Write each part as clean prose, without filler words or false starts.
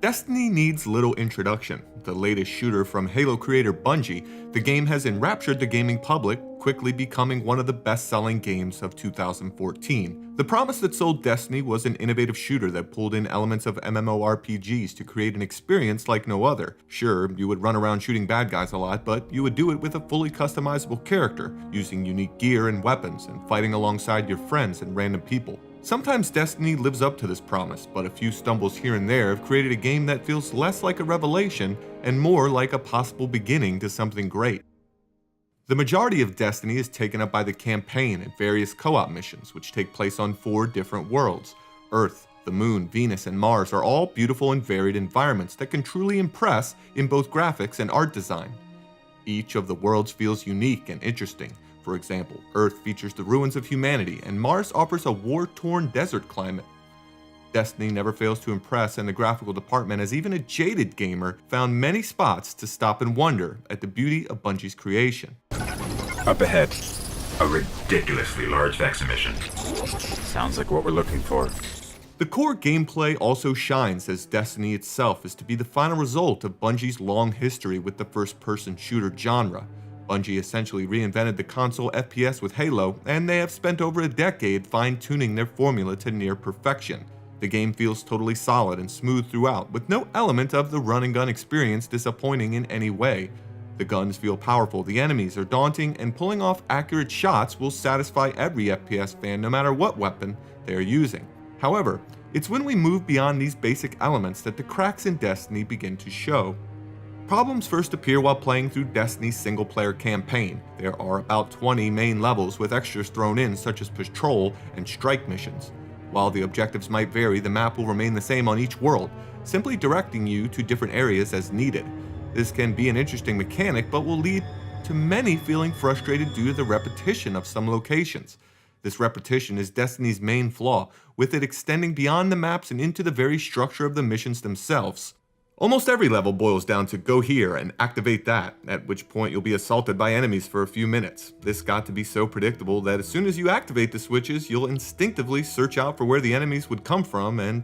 Destiny needs little introduction. The latest shooter from Halo creator Bungie, the game has enraptured the gaming public, quickly becoming one of the best-selling games of 2014. The promise that sold Destiny was an innovative shooter that pulled in elements of MMORPGs to create an experience like no other. Sure, you would run around shooting bad guys a lot, but you would do it with a fully customizable character, using unique gear and weapons, and fighting alongside your friends and random people. Sometimes Destiny lives up to this promise, but a few stumbles here and there have created a game that feels less like a revelation and more like a possible beginning to something great. The majority of Destiny is taken up by the campaign and various co-op missions, which take place on 4 different worlds. Earth, the Moon, Venus, and Mars are all beautiful and varied environments that can truly impress in both graphics and art design. Each of the worlds feels unique and interesting. For example, Earth features the ruins of humanity, and Mars offers a war-torn desert climate. Destiny never fails to impress in the graphical department, as even a jaded gamer found many spots to stop and wonder at the beauty of Bungie's creation. Up ahead, a ridiculously large Vex emission. Sounds like what we're looking for. The core gameplay also shines, as Destiny itself is to be the final result of Bungie's long history with the first-person shooter genre. Bungie essentially reinvented the console FPS with Halo, and they have spent over a decade fine-tuning their formula to near perfection. The game feels totally solid and smooth throughout, with no element of the run-and-gun experience disappointing in any way. The guns feel powerful, the enemies are daunting, and pulling off accurate shots will satisfy every FPS fan no matter what weapon they are using. However, it's when we move beyond these basic elements that the cracks in Destiny begin to show. Problems first appear while playing through Destiny's single-player campaign. There are about 20 main levels with extras thrown in, such as patrol and strike missions. While the objectives might vary, the map will remain the same on each world, simply directing you to different areas as needed. This can be an interesting mechanic, but will lead to many feeling frustrated due to the repetition of some locations. This repetition is Destiny's main flaw, with it extending beyond the maps and into the very structure of the missions themselves. Almost every level boils down to go here and activate that, at which point you'll be assaulted by enemies for a few minutes. This got to be so predictable that as soon as you activate the switches, you'll instinctively search out for where the enemies would come from and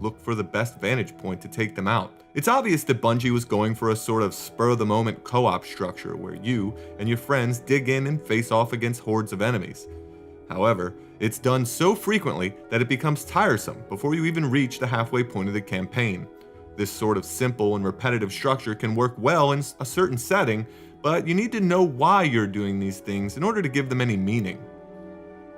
look for the best vantage point to take them out. It's obvious that Bungie was going for a sort of spur-of-the-moment co-op structure where you and your friends dig in and face off against hordes of enemies. However, it's done so frequently that it becomes tiresome before you even reach the halfway point of the campaign. This sort of simple and repetitive structure can work well in a certain setting, but you need to know why you're doing these things in order to give them any meaning.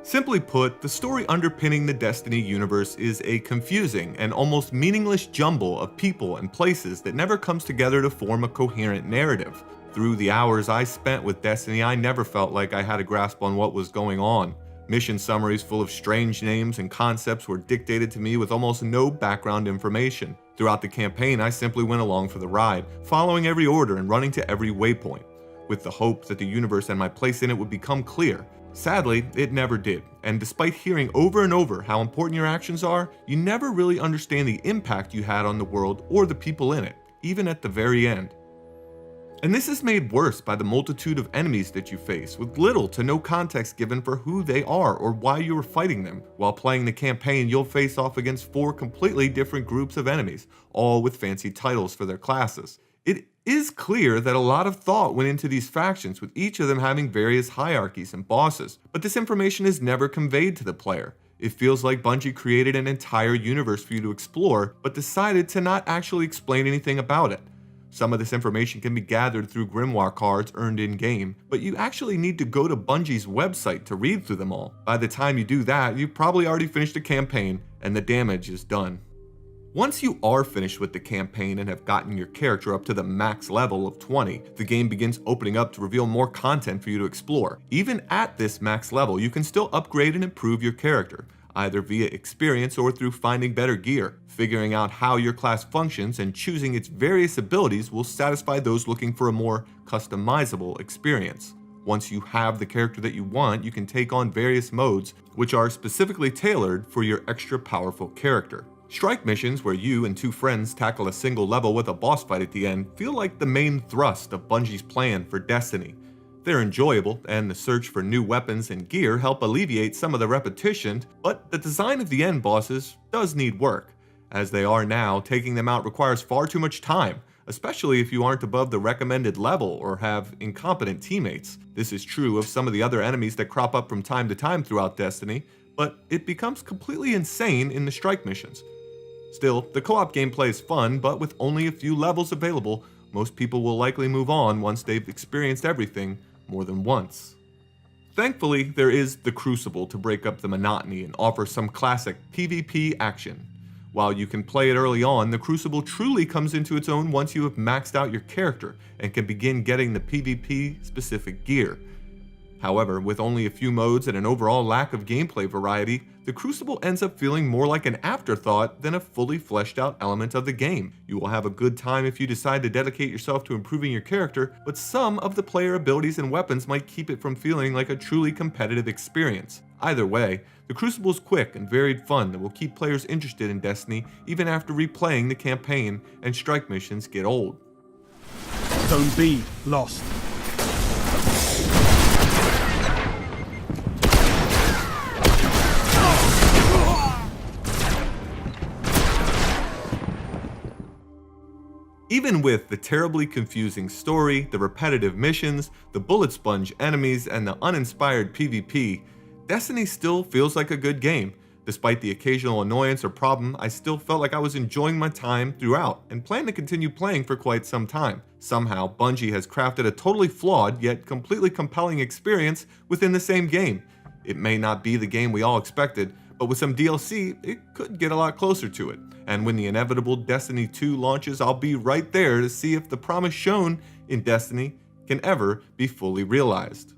Simply put, the story underpinning the Destiny universe is a confusing and almost meaningless jumble of people and places that never comes together to form a coherent narrative. Through the hours I spent with Destiny, I never felt like I had a grasp on what was going on. Mission summaries full of strange names and concepts were dictated to me with almost no background information. Throughout the campaign, I simply went along for the ride, following every order and running to every waypoint, with the hope that the universe and my place in it would become clear. Sadly, it never did, and despite hearing over and over how important your actions are, you never really understand the impact you had on the world or the people in it, even at the very end. And this is made worse by the multitude of enemies that you face, with little to no context given for who they are or why you are fighting them. While playing the campaign, you'll face off against 4 completely different groups of enemies, all with fancy titles for their classes. It is clear that a lot of thought went into these factions, with each of them having various hierarchies and bosses, but this information is never conveyed to the player. It feels like Bungie created an entire universe for you to explore, but decided to not actually explain anything about it. Some of this information can be gathered through grimoire cards earned in-game, but you actually need to go to Bungie's website to read through them all. By the time you do that, you've probably already finished the campaign, and the damage is done. Once you are finished with the campaign and have gotten your character up to the max level of 20, the game begins opening up to reveal more content for you to explore. Even at this max level, you can still upgrade and improve your character, either via experience or through finding better gear. Figuring out how your class functions and choosing its various abilities will satisfy those looking for a more customizable experience. Once you have the character that you want, you can take on various modes which are specifically tailored for your extra powerful character. Strike missions, where you and 2 friends tackle a single level with a boss fight at the end, feel like the main thrust of Bungie's plan for Destiny. They're enjoyable, and the search for new weapons and gear help alleviate some of the repetition, but the design of the end bosses does need work. As they are now, taking them out requires far too much time, especially if you aren't above the recommended level or have incompetent teammates. This is true of some of the other enemies that crop up from time to time throughout Destiny, but it becomes completely insane in the strike missions. Still, the co-op gameplay is fun, but with only a few levels available, most people will likely move on once they've experienced everything more than once. Thankfully, there is the Crucible to break up the monotony and offer some classic PvP action. While you can play it early on, the Crucible truly comes into its own once you have maxed out your character and can begin getting the PvP specific gear. However, with only a few modes and an overall lack of gameplay variety, the Crucible ends up feeling more like an afterthought than a fully fleshed out element of the game. You will have a good time if you decide to dedicate yourself to improving your character, but some of the player abilities and weapons might keep it from feeling like a truly competitive experience. Either way, the Crucible is quick and varied fun that will keep players interested in Destiny even after replaying the campaign and strike missions get old. Zone B lost. Even with the terribly confusing story, the repetitive missions, the bullet sponge enemies, and the uninspired PvP, Destiny still feels like a good game. Despite the occasional annoyance or problem, I still felt like I was enjoying my time throughout and plan to continue playing for quite some time. Somehow, Bungie has crafted a totally flawed yet completely compelling experience within the same game. It may not be the game we all expected, but with some DLC, it could get a lot closer to it. And when the inevitable Destiny 2 launches, I'll be right there to see if the promise shown in Destiny can ever be fully realized.